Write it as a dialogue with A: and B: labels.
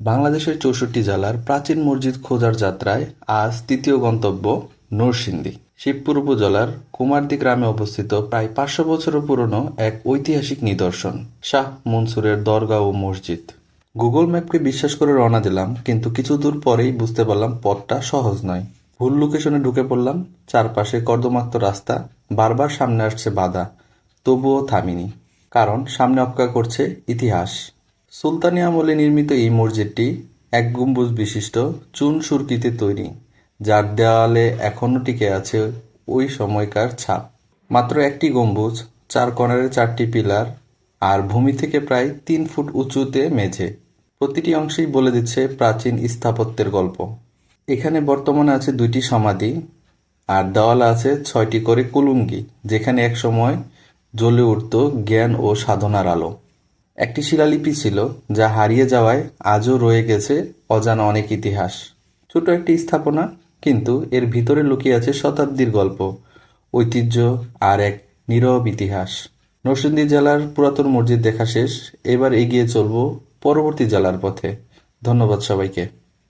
A: বাংলাদেশের ৬৪ জেলার প্রাচীন মসজিদ খোঁজার যাত্রায় আজ তৃতীয় গন্তব্য নরসিংদী। শিবপুর উপজেলার কুমারদী গ্রামে অবস্থিত প্রায় ৫০০ বছরের পুরনো এক ঐতিহাসিক নিদর্শন শাহ মনসুরের দরগা ও মসজিদ। গুগল ম্যাপকে বিশ্বাস করে রওনা দিলাম, কিন্তু কিছু দূর পরেই বুঝতে পারলাম পথটা সহজ নয়। ভুল লোকেশনে ঢুকে পড়লাম। চারপাশে কর্দমাক্ত রাস্তা, বারবার সামনে আসছে বাধা, তবুও থামিনি, কারণ সামনে অপেক্ষা করছে ইতিহাস। সুলতানি আমলে নির্মিত এই মসজিদটি এক গম্বুজ বিশিষ্ট চুন সুরকিতে তৈরি, যার দেওয়ালে এখনও টিকে আছে ওই সময়কার ছাপ। মাত্র একটি গম্বুজ, চার কর্নারে চারটি পিলার, আর ভূমি থেকে প্রায় ৩ ফুট উঁচুতে মেঝে। প্রতিটি অংশেই বলে দিচ্ছে প্রাচীন স্থাপত্যের গল্প। এখানে বর্তমানে আছে ২টি সমাধি, আর দেওয়ালে আছে ৬টি করে কুলুঙ্গি, যেখানে একসময় জ্বলে উঠত জ্ঞান ও সাধনার আলো। একটি শিলালিপি ছিল, যা হারিয়ে যাওয়ায় আজও রয়ে গেছে অজানা অনেক ইতিহাস। ছোট একটি স্থাপনা, কিন্তু এর ভিতরে লুকিয়ে আছে শতাব্দীর গল্প, ঐতিহ্য আর এক নীরব ইতিহাস। নরসিংদী জেলার পুরাতন মসজিদ দেখা শেষ, এবার এগিয়ে চলব পরবর্তী জেলার পথে। ধন্যবাদ সবাইকে।